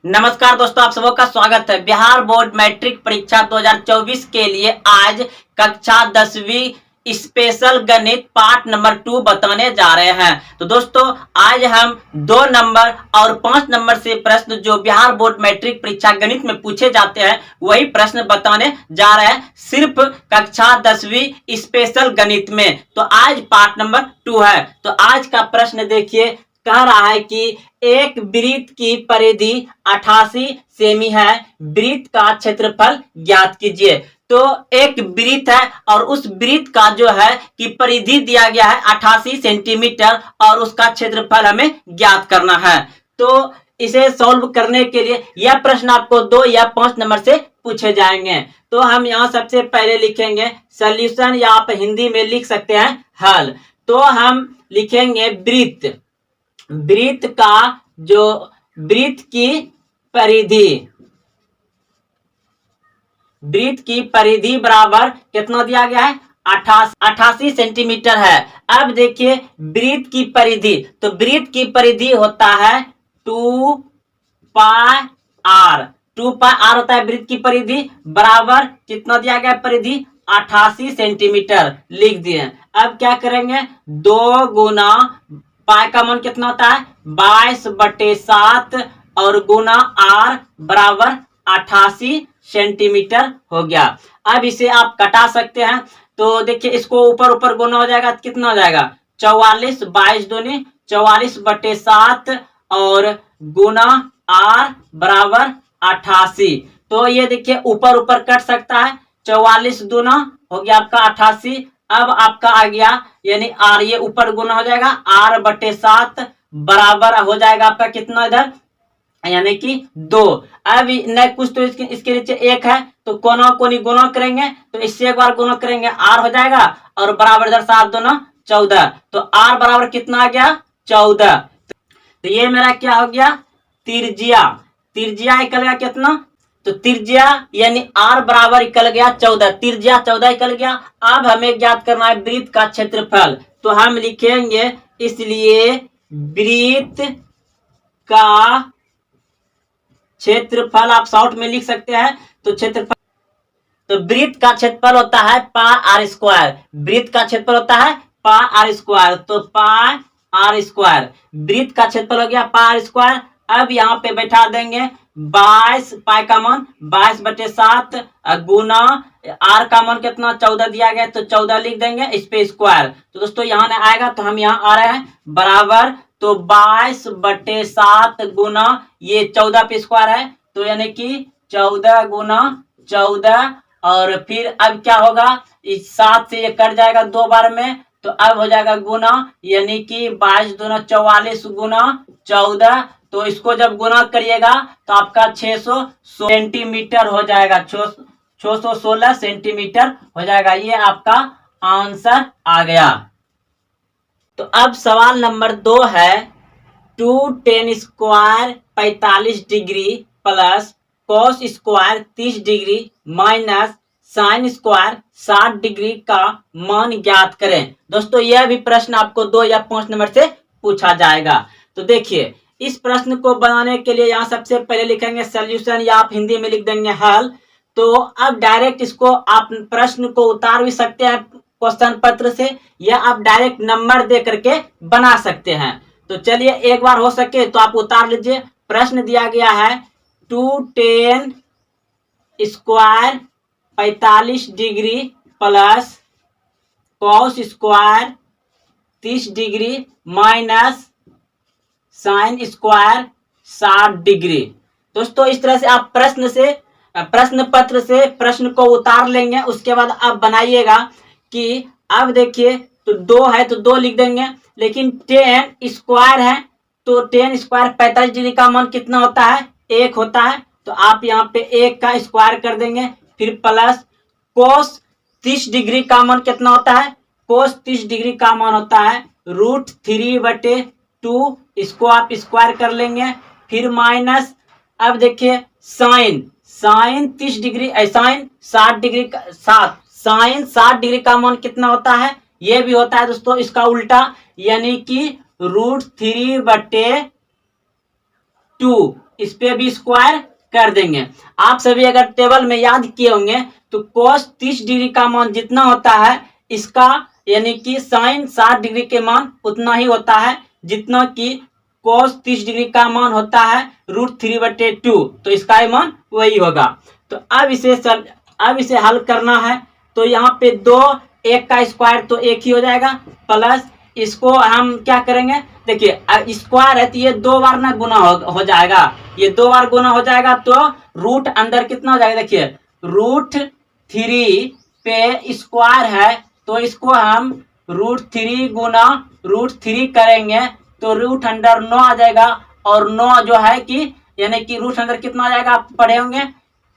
नमस्कार दोस्तों, आप सबों का स्वागत है। बिहार बोर्ड मैट्रिक परीक्षा 2024 के लिए आज कक्षा 10वीं स्पेशल गणित पार्ट नंबर 2 बताने जा रहे हैं। तो दोस्तों आज हम 2 नंबर और 5 नंबर से प्रश्न जो बिहार बोर्ड मैट्रिक परीक्षा गणित में पूछे जाते हैं वही प्रश्न बताने जा रहे हैं, सिर्फ कक्षा 10वीं स्पेशल गणित में। तो आज पार्ट नंबर 2 है। तो आज का प्रश्न देखिए, कह रहा है कि एक वृत्त की परिधि 88 सेमी है, वृत्त का क्षेत्रफल ज्ञात कीजिए। तो एक वृत्त है और उस वृत्त का जो है कि परिधि दिया गया है 88 सेंटीमीटर और उसका क्षेत्रफल हमें ज्ञात करना है। तो इसे सॉल्व करने के लिए यह प्रश्न आपको 2 या 5 नंबर से पूछे जाएंगे। तो हम यहाँ सबसे पहले लिखेंगे सॉल्यूशन, या आप हिंदी में लिख सकते हैं हल। तो हम लिखेंगे वृत्त, वृत्त का जो वृत्त की परिधि, वृत्त की परिधि बराबर कितना दिया गया है 88 सेंटीमीटर है। अब देखिए वृत्त की परिधि, तो वृत्त की परिधि होता है 2 पाई आर, 2 पाई आर होता है वृत्त की परिधि, बराबर कितना दिया गया परिधि 88 सेंटीमीटर लिख दिए। अब क्या करेंगे 2 गुना पाई का मान कितना होता है 22/7 और गुना आर बराबर 88 सेंटीमीटर हो गया। अब इसे आप कटा सकते हैं। तो देखिए इसको ऊपर ऊपर गुना हो जाएगा, कितना हो जाएगा 44, 22 दूनी 44/7 और गुना आर बराबर 88। तो ये देखिए ऊपर ऊपर कट सकता है, 44 दूना हो गया आपका 88। अब आपका आ गया यानी आर, ये ऊपर गुना हो जाएगा r/7 बराबर हो जाएगा आपका कितना इधर यानी कि 2। अब न कुछ तो इसके नीचे 1 है तो कोना कोनी गुना करेंगे, तो इससे एक बार गुना करेंगे r हो जाएगा और बराबर इधर 7 दूना 14, तो r बराबर कितना आ गया 14। तो ये मेरा क्या हो गया त्रिज्या, त्रिज्या निकल गया कितना, तो त्रिज्या यानी r बराबर निकल गया 14, त्रिज्या 14 निकल गया। अब हमें ज्ञात करना है वृत्त का क्षेत्रफल। तो हम लिखेंगे इसलिए वृत्त का क्षेत्रफल आप शॉर्ट में लिख सकते हैं। तो क्षेत्रफल, तो वृत्त का क्षेत्रफल होता है पाई आर स्क्वायर, वृत्त का क्षेत्रफल होता है पाई आर स्क्वायर, तो पाई आर स्क्वायर, वृत्त का क्षेत्रफल हो गया पाई आर स्क्वायर। अब यहाँ पे बैठा देंगे 22 पाई का मान 22/7 गुना आर का मान कितना 14 दिया गया, तो 14 लिख देंगे इस पे स्क्वायर। तो दोस्तों यहाँ नहीं आएगा तो हम यहाँ आ रहे हैं बराबर, तो 22/7 गुना ये 14 पे स्क्वायर है, तो यानी कि 14 गुना 14 और फिर अब क्या होगा इस 7 से ये कट जाएगा 2 बार में, तो अब हो जाएगा गुना यानी कि 22 दूना 44 गुना 14। तो इसको जब गुना करिएगा तो आपका 600 सेंटीमीटर हो जाएगा, 616 सेंटीमीटर हो जाएगा। ये आपका आंसर आ गया। तो अब सवाल नंबर 2 है 2 tan square 45 degree plus cos square 30 degree minus sine square 60 degree का मान ज्ञात करें। दोस्तों यह भी प्रश्न आपको 2 या 5 नंबर से पूछा जाएगा। तो देखिए इस प्रश्न को बनाने के लिए यहाँ सबसे पहले लिखेंगे सॉल्यूशन, या आप हिंदी में लिख देंगे हल। तो अब डायरेक्ट इसको आप प्रश्न को उतार भी सकते हैं क्वेश्चन पत्र से, या आप डायरेक्ट नंबर दे करके बना सकते हैं। तो चलिए एक बार हो सके तो आप उतार लीजिए। प्रश्न दिया गया है 2 tan square 45 degree plus cos square 30 degree minus sine square 60 degree. दोस्तों इस तरह से आप प्रश्न पत्र से प्रश्न को उतार लेंगे। उसके बाद आप बनाइएगा कि अब देखिए तो 2 है तो 2 लिख देंगे, लेकिन tan स्क्वायर है तो tan स्क्वायर 45 डिग्री का मान कितना होता है 1 होता है, तो आप यहाँ पे 1 का स्क्वायर कर देंगे। फिर प्लस cos 30 डिग्री का मान कितना होता है, cos 30 डिग्री का मान होता है √3/2, इसको आप स्क्वायर कर लेंगे। फिर माइनस, अब देखिए साइन 30 डिग्री साइन 60 डिग्री का साइन 60 डिग्री का मान कितना होता है, ये भी होता है दोस्तों इसका उल्टा, यानी कि √3/2 2, इस पे भी स्क्वायर कर देंगे। आप सभी अगर टेबल में याद किए होंगे तो cos 30 डिग्री का मान जितना होता है इसका यानी कि साइन 60 डिग्री के मान उतना ही होता है जितना कि cos 30 डिग्री का मान होता है √3/2, तो इसका मान वही होगा। तो अब इसे हल करना है तो यहाँ पे 2, 1 का स्क्वायर तो 1 ही हो जाएगा, प्लस इसको हम क्या करेंगे, देखिए स्क्वायर है तो ये 2 बार ना गुना हो जाएगा, ये 2 बार गुना हो जाएगा तो रूट अंदर कितना हो जाएगा, देखिए √3 पे स्क्वायर है तो इसको हम √3 गुना √3 करेंगे तो रूट अंदर 9 आ जाएगा, और 9 जो है कि यानी कि रूट अंदर कितना आ जाएगा आप पढ़े होंगे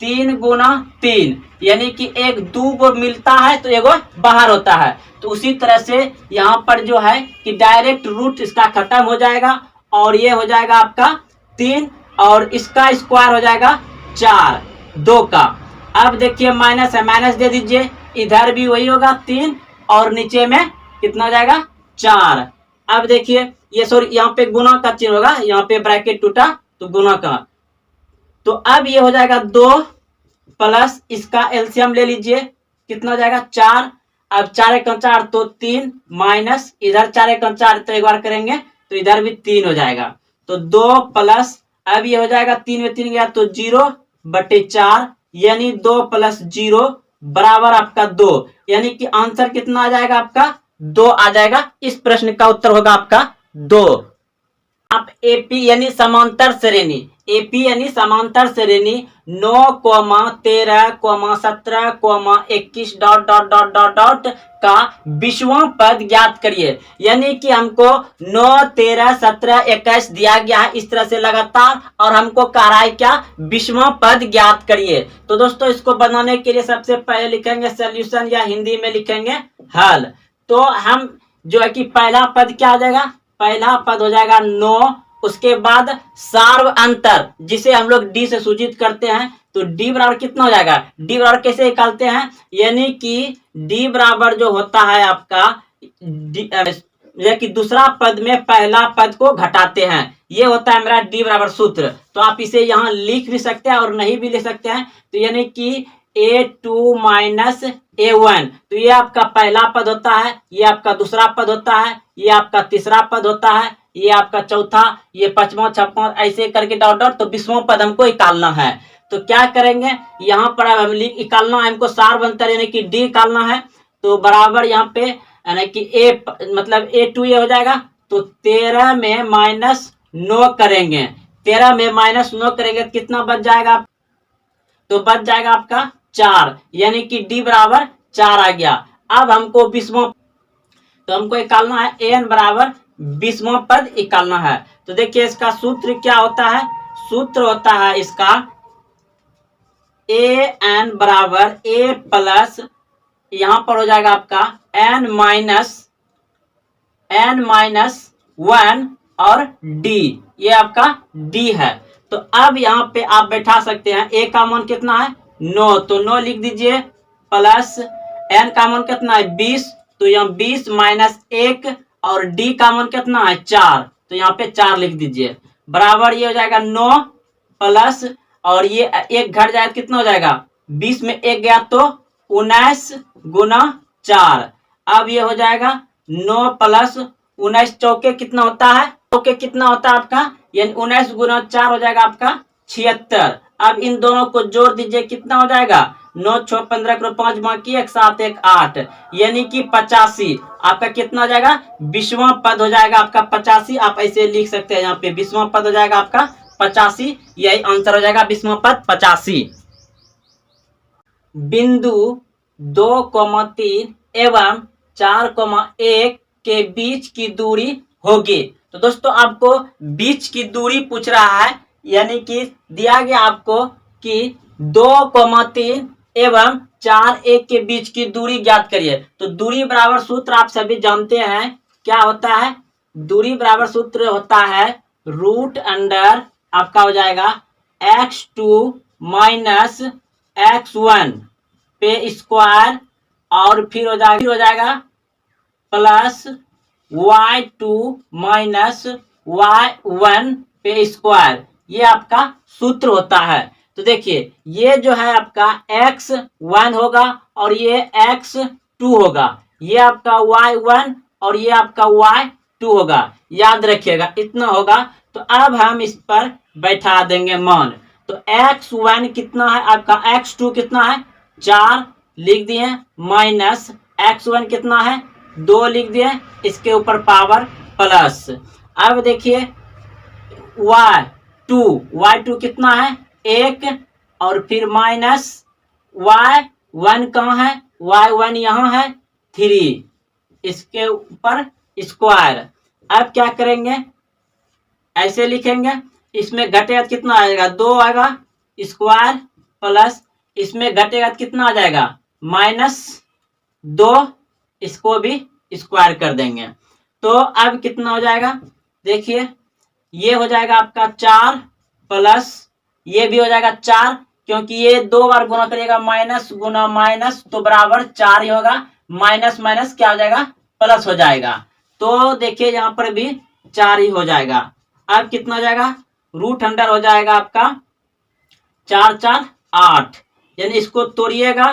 3 गुना 3, यानी कि एक 2 को मिलता है तो एगो बाहर होता है। तो उसी तरह से यहाँ पर जो है कि डायरेक्ट रूट इसका खत्म हो जाएगा और ये हो जाएगा आपका 3 और इसका स्क्वायर हो जाएगा 4, 2 का। अब देखिए माइनस है, माइनस दे दीजिए, इधर भी वही होगा 3 और नीचे में कितना हो जाएगा 4। अब देखिए ये सॉरी यहाँ पे गुना का चिन्ह होगा, यहाँ पे ब्रैकेट टूटा तो गुना का, तो अब ये हो जाएगा 2 प्लस इसका एलसीएम ले लीजिए कितना हो जाएगा 4, अब 4 एक 4 तो 3 माइनस इधर 4 एक 4 तो एक बार करेंगे तो इधर भी 3 हो जाएगा, तो 2 प्लस अब ये हो जाएगा 3 में 3 गया तो 0/4, यानी 2 प्लस 0 बराबर आपका 2, यानी कि आंसर कितना आ जाएगा आपका 2 आ जाएगा। इस प्रश्न का उत्तर होगा आपका 2। आप एपी यानी समांतर श्रेणी, एपी यानी समांतर श्रेणी 9, 13, 17, 21 dot dot dot dot dot का 20वां पद ज्ञात करिए, यानी कि हमको 9, 13, 17, 21 दिया गया है इस तरह से लगातार और हमको कह रहा है क्या 20वां पद ज्ञात करिए। तो दोस्तों इसको बनाने के लिए सबसे पहले लिखेंगे सॉल्यूशन या हिंदी में लिखेंगे हल। तो हम जो है कि पहला पद क्या हो जाएगा, पहला पद हो जाएगा 9, उसके बाद सार्व अंतर जिसे हम लोग डी से सूचित करते हैं तो डी बराबर कितना हो जाएगा, डी बराबर कैसे निकालते हैं, यानी कि डी बराबर जो होता है आपका कि दूसरा पद में पहला पद को घटाते हैं, ये होता है मेरा डी बराबर सूत्र। तो आप इसे यहाँ लिख भी सकते हैं और नहीं भी लिख सकते हैं, तो यानी कि A2 माइनस A1, तो ये आपका पहला पद होता है, ये आपका दूसरा पद होता है, ये आपका तीसरा पद होता है, ये आपका चौथा, ये 5वां 6वां ऐसे करके डॉट डॉट, तो 20वां पद हमको निकालना है। तो क्या करेंगे यहाँ पर अब हम निकालना है हमको सार्व अंतर यानी कि डी निकालना है, तो बराबर यहाँ पे यानी कि A मतलब A2 ये हो जाएगा, तो 13 में -9 करेंगे, 13 में -9 करेंगे कितना बच जाएगा, तो बच जाएगा आपका 4, यानी कि डी बराबर 4 आ गया। अब हमको 20वां तो हमको निकालना है एन बराबर 20वां पद निकालना है। तो देखिए इसका सूत्र क्या होता है, सूत्र होता है इसका ए एन बराबर ए प्लस यहां पर हो जाएगा आपका एन माइनस 1 और डी, ये आपका डी है। तो अब यहाँ पे आप बैठा सकते हैं, ए का मान कितना है 9, तो 9 लिख दीजिए, प्लस एन का मान कितना है 20, तो यहाँ 20 माइनस 1 और डी का मान कितना है 4, तो यहाँ पे 4 लिख दीजिए, बराबर ये हो जाएगा 9 प्लस और ये एक घट जाए कितना हो जाएगा 20 में 1 गया तो 19 गुना 4, अब ये हो जाएगा 9 प्लस 19 चौके कितना होता है, चौके कितना होता है आपका, यानी 19 गुना 4 हो जाएगा आपका 76। अब इन दोनों को जोड़ दीजिए कितना हो जाएगा 9 6 15 करो 5 बाकी 1 7 1 8, यानी कि 85, आपका कितना हो जाएगा 20वां पद हो जाएगा आपका 85। आप ऐसे लिख सकते हैं, यहाँ पे 20वां पद हो जाएगा आपका 85, यही आंसर हो जाएगा 20वां पद 85। बिंदु 2,3 एवं 4,1 के बीच की दूरी होगी। तो दोस्तों आपको बीच की दूरी पूछ रहा है, यानी कि दिया गया आपको कि 2,3 एवं 4,1 के बीच की दूरी ज्ञात करिए। तो दूरी बराबर सूत्र आप सभी जानते हैं क्या होता है, दूरी बराबर सूत्र होता है रूट अंडर आपका हो जाएगा x2 माइनस x1 पे स्क्वायर और फिर हो जाएगा प्लस y2 माइनस y1 पे स्क्वायर, ये आपका सूत्र होता है। तो देखिए ये जो है आपका x1 होगा और ये x2 होगा, ये आपका y1 और ये आपका y2 होगा। याद रखिएगा इतना होगा। तो अब हम इस पर बैठा देंगे मान। तो x1 कितना है आपका, x2 कितना है 4 लिख दिए, माइनस x1 कितना है 2 लिख दिए, इसके ऊपर पावर प्लस। अब देखिए y2 कितना है 1 और फिर माइनस y1 कहाँ है, y1 यहाँ है 3, इसके ऊपर स्क्वायर। अब क्या करेंगे, ऐसे लिखेंगे, इसमें घटेगा कितना आएगा 2 आएगा स्क्वायर प्लस इसमें घटेगा कितना आ जाएगा -2, इसको भी स्क्वायर कर देंगे। तो अब कितना हो जाएगा, देखिए ये हो जाएगा आपका 4 प्लस ये भी हो जाएगा 4, क्योंकि ये 2 बार गुना करिएगा माइनस गुना माइनस तो बराबर 4 ही होगा, माइनस माइनस क्या हो जाएगा प्लस हो जाएगा। तो देखिए यहाँ पर भी 4 ही हो जाएगा। अब कितना हो जाएगा, रूट अंडर हो जाएगा आपका 4 4 8, यानी इसको तोड़िएगा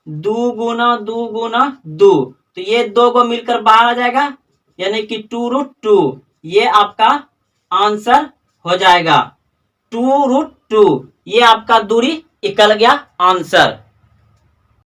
2 गुना 2 गुना 2, तो ये 2 को मिलकर बाहर आ जाएगा, यानी कि 2√2, ये आपका आंसर हो जाएगा 2√2, ये आपका दूरी निकल गया आंसर।